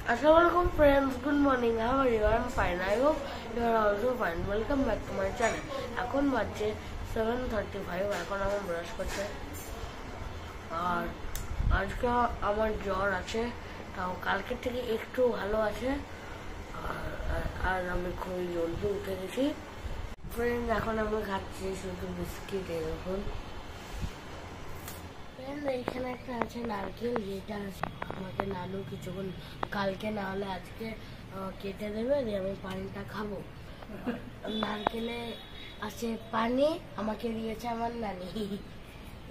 Assalamualaikum friends, good morning. How are you? I'm fine. I hope you are also fine. Welcome back to my channel. এখন বাজে 7:35. এখন আমার brush করছে আর আজকে আমার জ্বর আছে, তাও কালকের থেকে একটু ভালো আছে। আর আমি খুব জলদি উঠে গেছি। ফ্রেন্ড এখন আমি খাচ্ছি শুধু বিস্কিট। এখন এখানে একটা আছে নারকেল, যেটা আমাকে নানু কিছুক্ষণ কালকে না হলে আজকে কেটে দেবে, দিয়ে আমি পানিটা খাবো। নারকেলে আছে পানি, আমাকে দিয়েছে আমার নানি।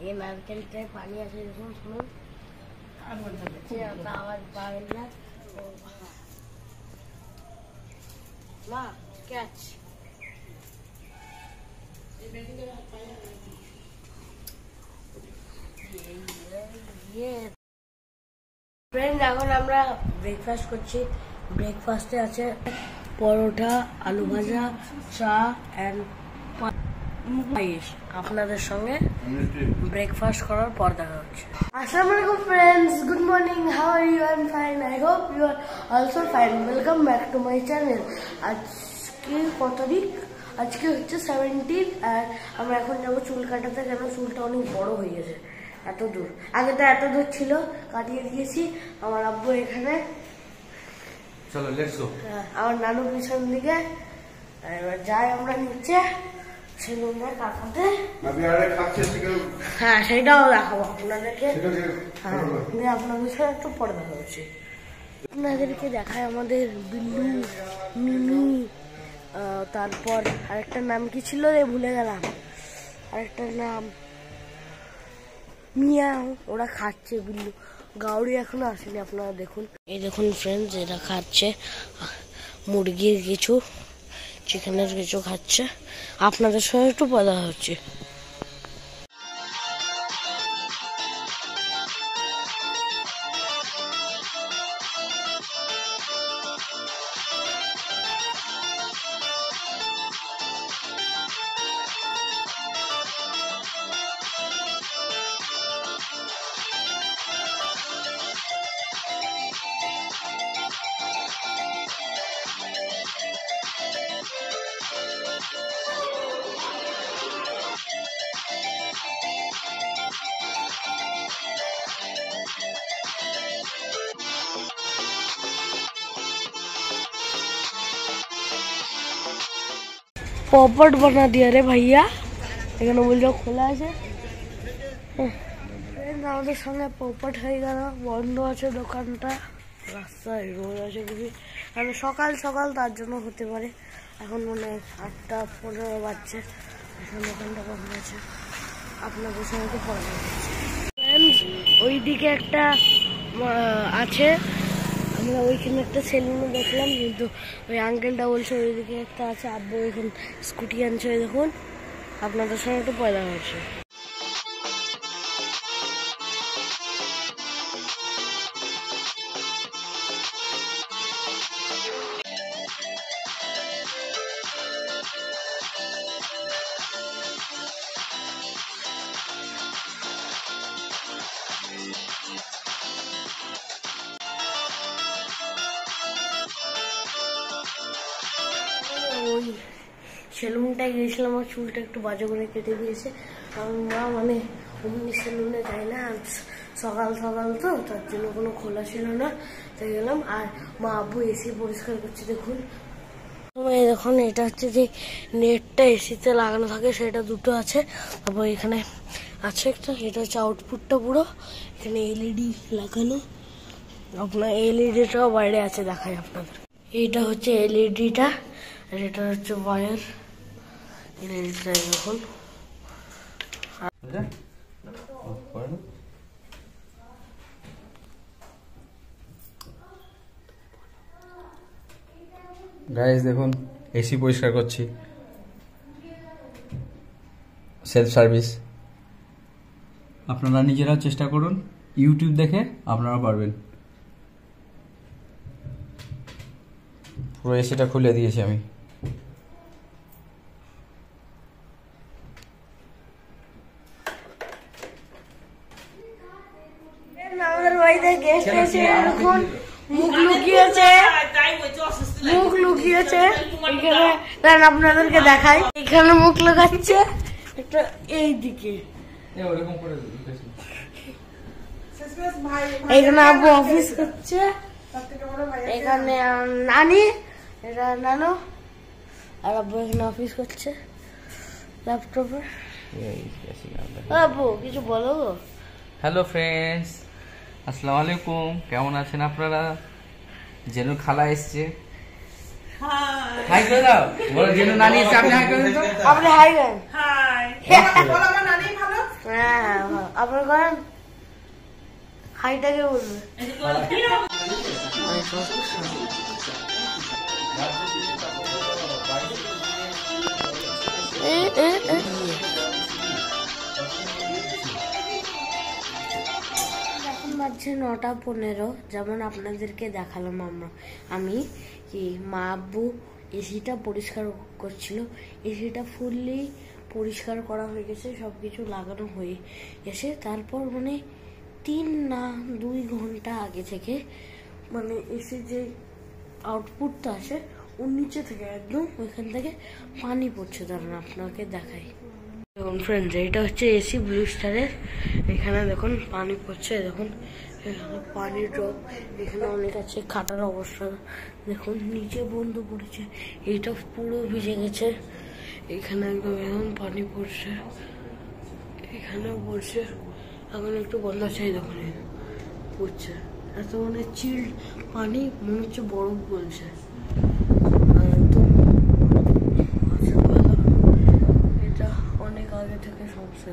এই নারকেলটায় পানি আছে, দেখুন শুনুন, আওয়াজ পাবেন না। মা ক্যাচ ফ্রেন্ড, এখন আমরা ব্রেকফাস্ট করছি। ব্রেকফাস্টে আছে পরোটা, আলু ভাজা, চা এন্ড পায়েস। আপনাদের সঙ্গে ব্রেকফাস্ট করার পর দেখা হচ্ছে। আসসালামু আলাইকুম friends, good morning, how are you? I am fine, I hope you are also fine. Welcome back to my channel. আজকে কত তারিখ? আজকে হচ্ছে 17। আর আমরা এখন যাবো চুল কাটাতে, কেন চুলটা অনেক বড় হয়ে গেছে। এত দূর, আগে তো এত দূর ছিল, কাটিয়ে দিয়েছি। আমার আব্বু এখানে, চলো লেটস গো। আমার নানু পিছন দিকে। এবার যাই আমরা নিচে সেলুনে কাটাতে। হ্যাঁ, সেটাও দেখাবো আপনাদেরকে। হ্যাঁ, আপনাদের সাথে একটু পরে দেখা হচ্ছে। আপনাদেরকে দেখায় আমাদের বিল্লু, মিমি, তারপর আরেকটা নাম কি ছিল রে, ভুলে গেলাম। আরেকটা নাম মিয়াও। ওরা খাচ্ছে। বিল্লু, গাউরি এখনো আসেনি, আপনারা দেখুন। এই দেখুন ফ্রেন্ডস, এরা খাচ্ছে মুরগির কিছু, চিকেনের কিছু খাচ্ছে। আপনাদের সঙ্গে একটু কথা হচ্ছে। পপট বানা দিয়া রে ভাইয়া, এখানে বলছো খোলা আছে। আমাদের সঙ্গে পপট হয়ে গেল, বন্ধ আছে দোকানটা। রাস্তায় রোদ আছে খুবই, মানে সকাল সকাল, তার জন্য হতে পারে। এখন মনে হয় 8:15 বাজছে, এখন দোকানটা বন্ধ আছে। আপনাদের সঙ্গে তো পড়া যাচ্ছে। ওইদিকে একটা আছে, আমরা ওইখানে একটা সেলুনে দেখলাম, কিন্তু ওই আঙ্কেলটা বলছে ওইদিকে একটা আছে। আব্বু এখন স্কুটি আনছে, দেখুন। আপনাদের সঙ্গে একটু পয়দা হচ্ছে। ওই সেলুনটায় গিয়েছিলাম, আমার চুলটা একটু বাজে করে কেটে দিয়েছে। আমার মা মানে অমনি সেলুনে যায় না, সকাল সকাল তো, তার জন্য কোনো খোলা ছিল না, তাই গেলাম। আর মা আব্বু এসি পরিষ্কার করছে, দেখুন। দেখুন, এটা হচ্ছে যে নেটটা এসিতে লাগানো থাকে, সেটা দুটো আছে। তারপর এখানে আছে একটা, এটা হচ্ছে আউটপুটটা পুরো। এখানে এলইডি লাগানো, আপনার এলইডিটাও বাইরে আছে, দেখায় আপনাদের। এইটা হচ্ছে এলইডিটা, আর এটা হচ্ছে ওয়্যার। এলইডিটা দেখুন। গাইস দেখুন, এসি পরিষ্কার করছি, সেলফ সার্ভিস। আপনারা নিজেরা চেষ্টা করুন, ইউটিউব দেখে আপনারা পারবেন। পুরো এসিটা খুলে দিয়েছি আমি। আমাদের বাড়িতে গেস্ট এসে এখন মুখ লুকিয়েছে, মুখ লুকিয়েছে এখানে। দাঁড়ান আপনাদেরকে দেখাই, এখানে মুখ লুকাচ্ছে একটা এই দিকে। এখানে আব্বু অফিস করছে, এখানে নানি, এটা নানু, আর আব্বু এখানে অফিস করছে ল্যাপটপে। আব্বু কিছু বলো গো। হ্যালো ফ্রেন্ডস, আসসালামু আলাইকুম। কেমন আছেন আপনারা? জেনু খালা এসছে, হাই করে দাও। বলো জেনু নানি এসছে, আপনি হাই করে দিন। আপনি হাই করেন। হাই বলো, আমার নানি ভালো। হ্যাঁ আপনি করেন, হাইটাকে বলবে। এখন বাজছে 9:15, যেমন আপনাদেরকে দেখালাম আমি কি মা আব্বু এসিটা পরিষ্কার করছিল। এসিটা ফুললি পরিষ্কার করা হয়ে গেছে, সবকিছু লাগানো হয়ে গেছে। তারপর মানে 3 না 2 ঘন্টা আগে থেকে মানে এসি যে আউটপুটটা আসে ওর নিচে থেকে একদম ওইখান থেকে পানি পড়ছে। দাঁড়ান আপনাকে দেখাই। দেখুন ফ্রেন্ডস, এটা হচ্ছে এসি ব্লু স্টারের। এখানে দেখুন পানি পড়ছে, দেখুন এখানে পানির ড্রপ এখানে অনেক আছে। খাটার অবস্থা দেখুন, নিচে বন্ধ পড়েছে, এইটা পুরো ভিজে গেছে। এখানে একদম এখন পানি পড়ছে, এখানেও পড়ছে, এখন একটু বন্ধ আছে। দেখুন পড়ছে, এত মানে চিল্ড পানি, মনে হচ্ছে বরফ বলছে। এটা অনেক আগে থেকে সমস্যা,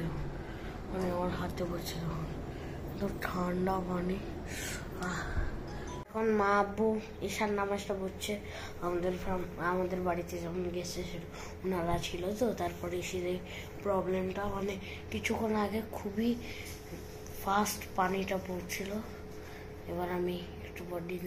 মানে আমার হাতে পড়ছে তখন, একদম ঠান্ডা পানি। এখন মা আব্বু ঈশান নামাজটা পড়ছে। আমাদের বাড়িতে যখন গেছে ওনারা ছিল তো, তারপরে এসে প্রবলেমটা মানে কিছুক্ষণ আগে খুবই ফাস্ট পানিটা পড়ছিল। এবার আমি একটু বডি